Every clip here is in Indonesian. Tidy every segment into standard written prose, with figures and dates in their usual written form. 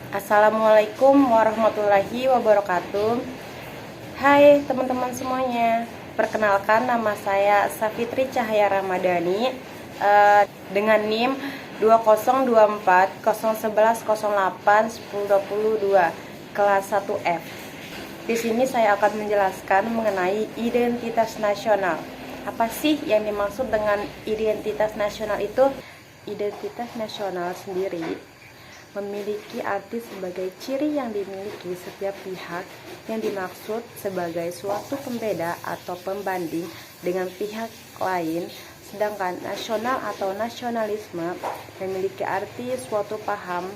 Assalamualaikum warahmatullahi wabarakatuh. Hai teman-teman semuanya, perkenalkan nama saya Safitri Cahaya Ramadhani dengan NIM 2024 011 08 1022 kelas 1F. Di sini saya akan menjelaskan mengenai identitas nasional. Apa sih yang dimaksud dengan identitas nasional itu? Identitas nasional sendiri memiliki arti sebagai ciri yang dimiliki setiap pihak yang dimaksud sebagai suatu pembeda atau pembanding dengan pihak lain, sedangkan nasional atau nasionalisme memiliki arti suatu paham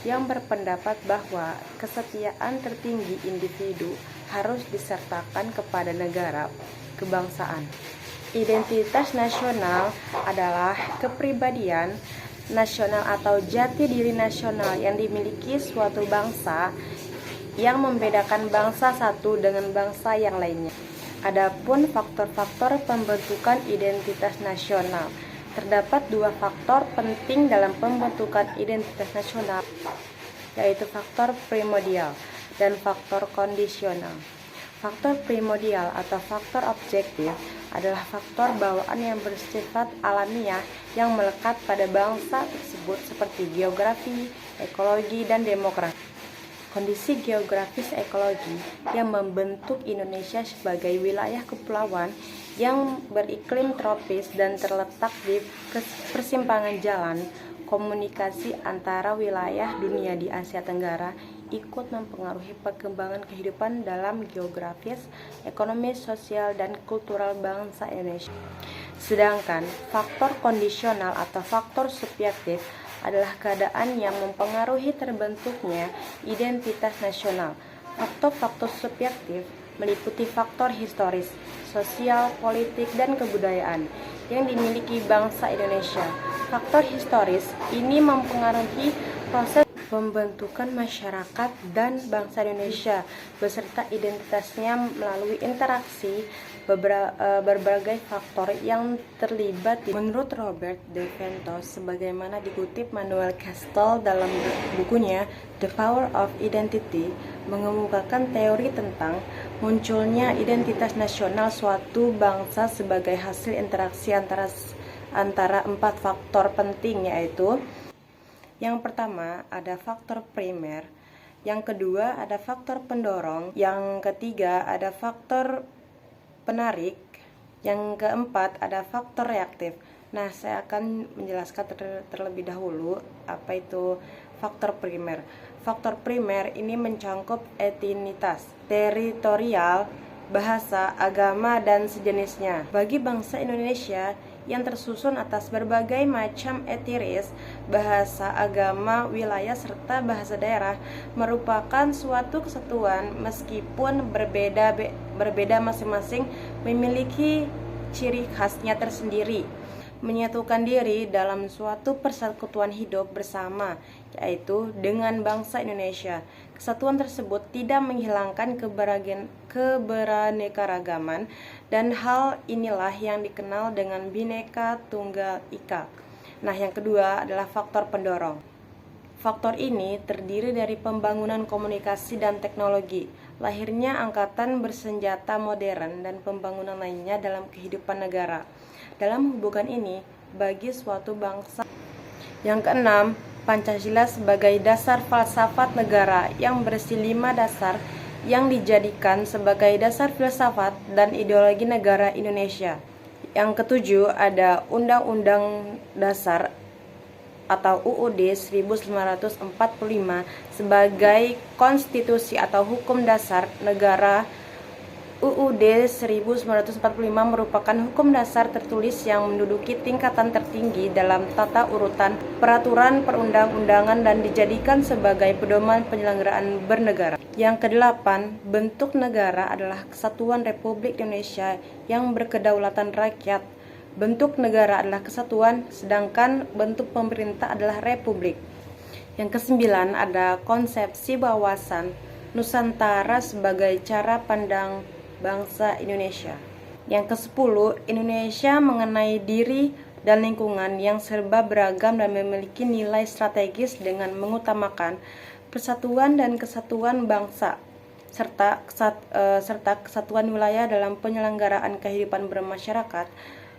yang berpendapat bahwa kesetiaan tertinggi individu harus disertakan kepada negara kebangsaan. Identitas nasional adalah kepribadian nasional atau jati diri nasional yang dimiliki suatu bangsa yang membedakan bangsa satu dengan bangsa yang lainnya. Adapun faktor-faktor pembentukan identitas nasional, terdapat dua faktor penting dalam pembentukan identitas nasional, yaitu faktor primordial dan faktor kondisional. Faktor primordial atau faktor objektif adalah faktor bawaan yang bersifat alamiah yang melekat pada bangsa tersebut seperti geografi, ekologi, dan demografi. Kondisi geografis ekologi yang membentuk Indonesia sebagai wilayah kepulauan yang beriklim tropis dan terletak di persimpangan jalan komunikasi antara wilayah dunia di Asia Tenggara ikut mempengaruhi perkembangan kehidupan dalam geografis, ekonomi, sosial, dan kultural bangsa Indonesia. Sedangkan faktor kondisional atau faktor subjektif adalah keadaan yang mempengaruhi terbentuknya identitas nasional. Faktor-faktor subjektif meliputi faktor historis, sosial, politik, dan kebudayaan yang dimiliki bangsa Indonesia. Faktor historis ini mempengaruhi proses pembentukan masyarakat dan bangsa Indonesia beserta identitasnya melalui interaksi berbagai faktor yang terlibat. Menurut Robert De Ventos, sebagaimana dikutip Manuel Castells dalam bukunya The Power of Identity, mengemukakan teori tentang munculnya identitas nasional suatu bangsa sebagai hasil interaksi antara empat faktor penting, yaitu yang pertama ada faktor primer, yang kedua ada faktor pendorong, yang ketiga ada faktor penarik, yang keempat ada faktor reaktif. Nah, saya akan menjelaskan terlebih dahulu apa itu faktor primer. Faktor primer ini mencakup etnisitas, teritorial, bahasa, agama, dan sejenisnya. Bagi bangsa Indonesia yang tersusun atas berbagai macam etnis, bahasa, agama, wilayah, serta bahasa daerah merupakan suatu kesatuan meskipun berbeda masing-masing memiliki ciri khasnya tersendiri, menyatukan diri dalam suatu persekutuan hidup bersama, yaitu dengan bangsa Indonesia. Kesatuan tersebut tidak menghilangkan keberaneka-ragaman, dan hal inilah yang dikenal dengan Bhinneka Tunggal Ika. Nah, yang kedua adalah faktor pendorong. Faktor ini terdiri dari pembangunan komunikasi dan teknologi, lahirnya angkatan bersenjata modern, dan pembangunan lainnya dalam kehidupan negara. Dalam hubungan ini, bagi suatu bangsa. Yang keenam, Pancasila sebagai dasar falsafat negara yang berisi 5 dasar yang dijadikan sebagai dasar filsafat dan ideologi negara Indonesia. Yang ketujuh, ada Undang-Undang Dasar atau UUD 1545 sebagai konstitusi atau hukum dasar negara. UUD 1945 merupakan hukum dasar tertulis yang menduduki tingkatan tertinggi dalam tata urutan peraturan perundang-undangan dan dijadikan sebagai pedoman penyelenggaraan bernegara. Yang kedelapan, bentuk negara adalah kesatuan Republik Indonesia yang berkedaulatan rakyat. Bentuk negara adalah kesatuan, sedangkan bentuk pemerintah adalah republik. Yang kesembilan, ada konsepsi wawasan Nusantara sebagai cara pandang bangsa Indonesia. Yang ke-10, Indonesia mengenai diri dan lingkungan yang serba beragam dan memiliki nilai strategis dengan mengutamakan persatuan dan kesatuan bangsa serta kesatuan wilayah dalam penyelenggaraan kehidupan bermasyarakat,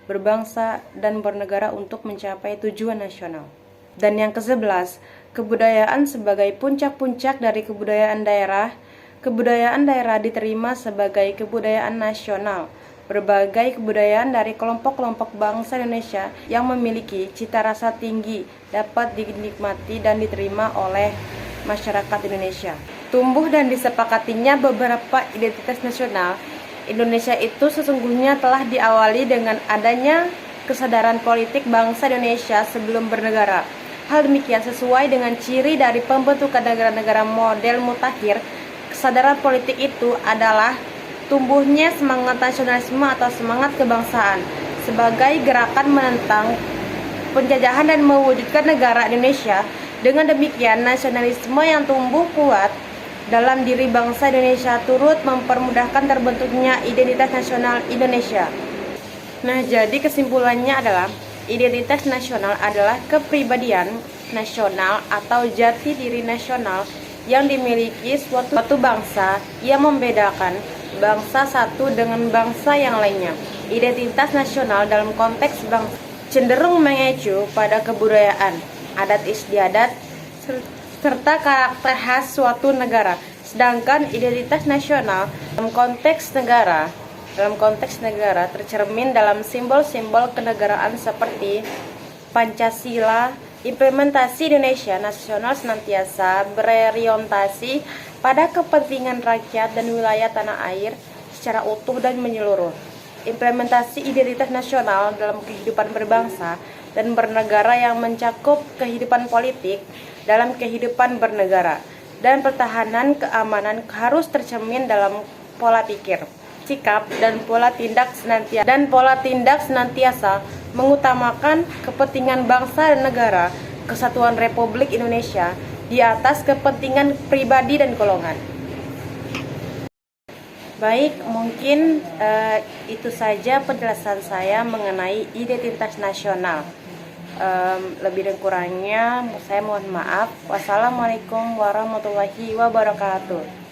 berbangsa, dan bernegara untuk mencapai tujuan nasional. Dan yang ke-11, kebudayaan sebagai puncak-puncak dari kebudayaan daerah. Kebudayaan daerah diterima sebagai kebudayaan nasional. Berbagai kebudayaan dari kelompok-kelompok bangsa Indonesia yang memiliki cita rasa tinggi dapat dinikmati dan diterima oleh masyarakat Indonesia. Tumbuh dan disepakatinya beberapa identitas nasional Indonesia itu sesungguhnya telah diawali dengan adanya kesadaran politik bangsa Indonesia sebelum bernegara. Hal demikian sesuai dengan ciri dari pembentukan negara-negara model mutakhir. Kesadaran politik itu adalah tumbuhnya semangat nasionalisme atau semangat kebangsaan sebagai gerakan menentang penjajahan dan mewujudkan negara Indonesia. Dengan demikian, nasionalisme yang tumbuh kuat dalam diri bangsa Indonesia turut mempermudahkan terbentuknya identitas nasional Indonesia. Nah, jadi kesimpulannya adalah identitas nasional adalah kepribadian nasional atau jati diri nasional yang dimiliki suatu bangsa yang membedakan bangsa satu dengan bangsa yang lainnya. Identitas nasional dalam konteks bangsa cenderung mengacu pada kebudayaan, adat istiadat, serta karakter khas suatu negara. Sedangkan identitas nasional dalam konteks negara tercermin dalam simbol-simbol kenegaraan seperti Pancasila. Implementasi Indonesia nasional senantiasa berorientasi pada kepentingan rakyat dan wilayah tanah air secara utuh dan menyeluruh. Implementasi identitas nasional dalam kehidupan berbangsa dan bernegara yang mencakup kehidupan politik dalam kehidupan bernegara dan pertahanan keamanan harus tercermin dalam pola pikir, sikap, dan pola tindak senantiasa mengutamakan kepentingan bangsa dan negara, kesatuan Republik Indonesia di atas kepentingan pribadi dan golongan. Baik, mungkin itu saja penjelasan saya mengenai identitas nasional. Lebih dan kurangnya saya mohon maaf. Wassalamualaikum warahmatullahi wabarakatuh.